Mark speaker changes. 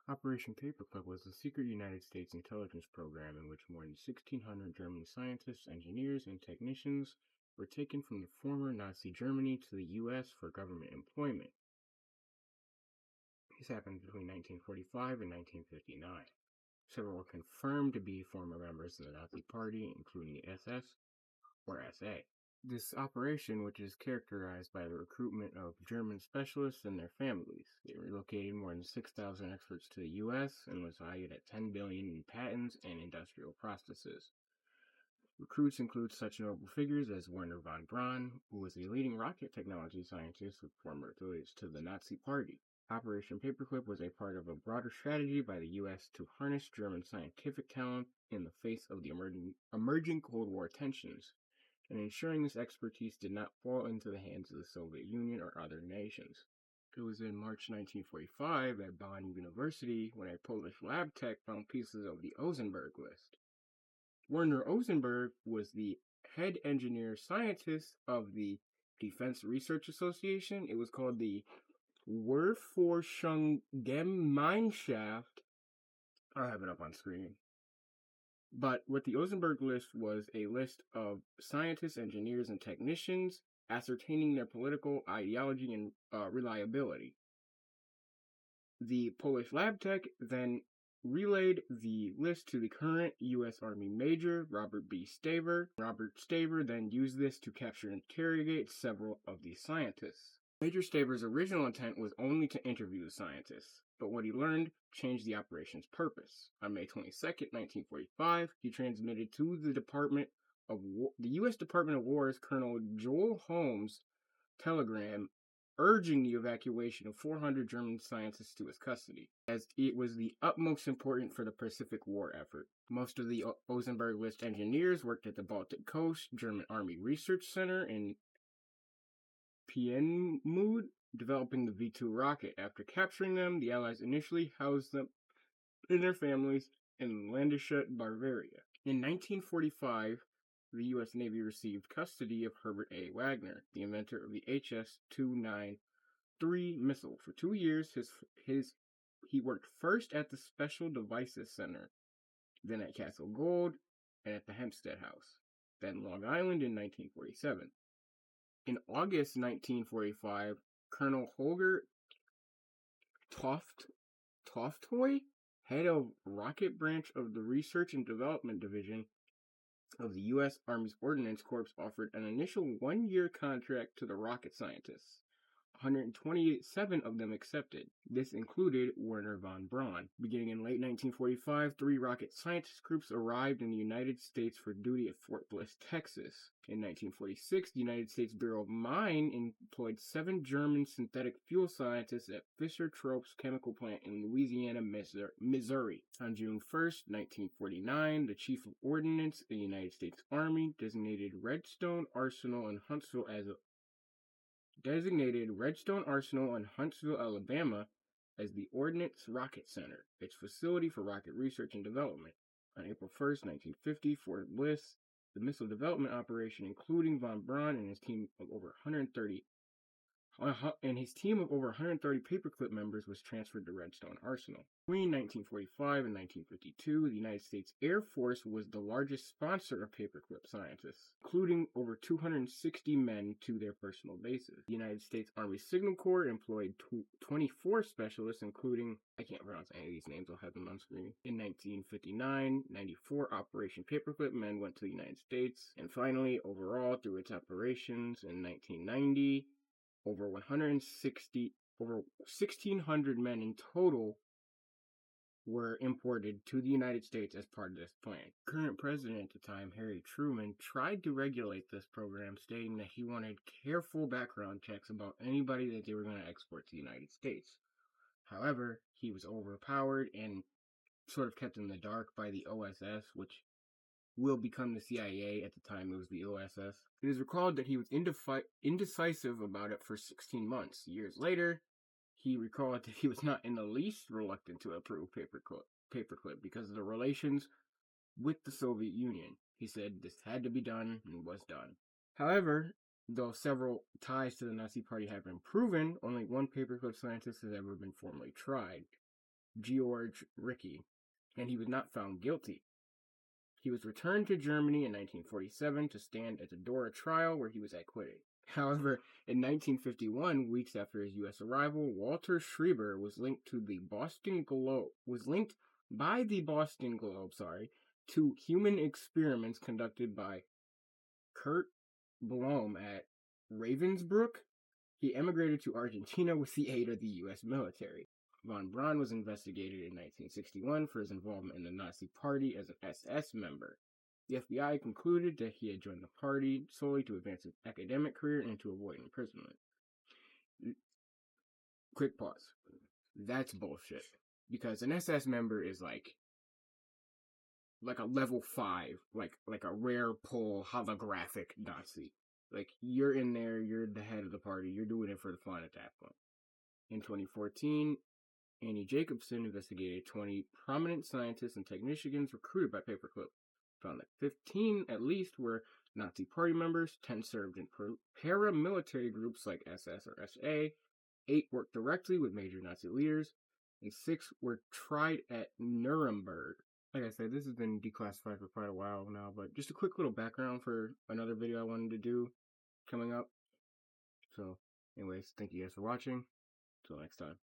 Speaker 1: Operation Paperclip was a secret United States intelligence program in which more than 1,600 German scientists, engineers, and technicians were taken from the former Nazi Germany to the U.S. for government employment. This happened between 1945 and 1959. Several were confirmed to be former members of the Nazi Party, including the SS or SA. This operation, which is characterized by the recruitment of German specialists and their families, it relocated more than 6,000 experts to the U.S. and was valued at $10 billion in patents and industrial processes. Recruits include such notable figures as Wernher von Braun, who was a leading rocket technology scientist with former affiliates to the Nazi Party. Operation Paperclip was a part of a broader strategy by the U.S. to harness German scientific talent in the face of the emerging Cold War tensions, and ensuring this expertise did not fall into the hands of the Soviet Union or other nations. It was in March 1945 at Bonn University when a Polish lab tech found pieces of the Ozenberg list. Werner Ozenberg was the head engineer scientist of the Defense Research Association. It was called the Wehrforschungsgemeinschaft. I'll have it up on screen. But what the Ozenberg list was a list of scientists, engineers, and technicians ascertaining their political ideology and reliability. The Polish lab tech then relayed the list to the current U.S. Army Major, Robert B. Staver. Robert Staver then used this to capture and interrogate several of these scientists. Major Staver's original intent was only to interview the scientists, but what he learned changed the operation's purpose. On May 22, 1945, he transmitted to the U.S. Department of War's Colonel Joel Holmes telegram urging the evacuation of 400 German scientists to his custody, as it was the utmost important for the Pacific War effort. Most of the Ozenberg list engineers worked at the Baltic Coast German Army Research Center in Peenemünde, developing the V-2 rocket. After capturing them, the Allies initially housed them and their families in Landeshut, Bavaria. In 1945, the U.S. Navy received custody of Herbert A. Wagner, the inventor of the HS-293 missile. For 2 years, he worked first at the Special Devices Center, then at Castle Gold, and at the Hempstead House, then Long Island in 1947. In August 1945, Colonel Holger Toftoy, head of Rocket Branch of the Research and Development Division of the U.S. Army's Ordnance Corps, offered an initial 1-year contract to the rocket scientists. 127 of them accepted. This included Wernher von Braun. Beginning in late 1945, 3 rocket scientist groups arrived in the United States for duty at Fort Bliss, Texas. In 1946, the United States Bureau of Mine employed 7 German synthetic fuel scientists at Fischer-Tropsch chemical plant in Louisiana, Missouri. On June 1st, 1949, the Chief of Ordnance in the United States Army designated Redstone Arsenal in Huntsville, Alabama, as the Ordnance Rocket Center, its facility for rocket research and development. On April 1st, 1950, Fort Bliss, the missile development operation, including von Braun and his team of over 130 paperclip members, was transferred to Redstone Arsenal. Between 1945 and 1952, the United States Air Force was the largest sponsor of paperclip scientists, including over 260 men to their personal bases. The United States Army Signal Corps employed 24 specialists, including, I can't pronounce any of these names, I'll have them on screen. In 1959, 94 Operation Paperclip men went to the United States, and finally, overall, through its operations in 1990, over 1,600 men in total were imported to the United States as part of this plan. Current president at the time, Harry Truman, tried to regulate this program, stating that he wanted careful background checks about anybody that they were going to export to the United States. However, he was overpowered and sort of kept in the dark by the OSS, which will become the CIA. At the time, it was the OSS. It is recalled that he was indecisive about it for 16 months. Years later, he recalled that he was not in the least reluctant to approve Paperclip because of the relations with the Soviet Union. He said this had to be done and was done. However, though several ties to the Nazi Party have been proven, only one paperclip scientist has ever been formally tried. George Ricky, and he was not found guilty. He was returned to Germany in 1947 to stand at the Dora trial, where he was acquitted. However, in 1951, weeks after his U.S. arrival, Walter Schreiber was linked by the Boston Globe, to human experiments conducted by Kurt Blome at Ravensbrück. He emigrated to Argentina with the aid of the U.S. military. Von Braun was investigated in 1961 for his involvement in the Nazi Party as an SS member. The FBI concluded that he had joined the party solely to advance his academic career and to avoid imprisonment. Quick pause. That's bullshit. Because an SS member is like a level 5, like a rare pull holographic Nazi. Like, you're in there, you're the head of the party, you're doing it for the fun at that point. In 2014, Annie Jacobson investigated 20 prominent scientists and technicians recruited by Paperclip. Found that 15 at least were Nazi party members, 10 served in paramilitary groups like SS or SA, 8 worked directly with major Nazi leaders, and 6 were tried at Nuremberg. Like I said, this has been declassified for quite a while now, but just a quick little background for another video I wanted to do coming up. So, anyways, thank you guys for watching. Until next time.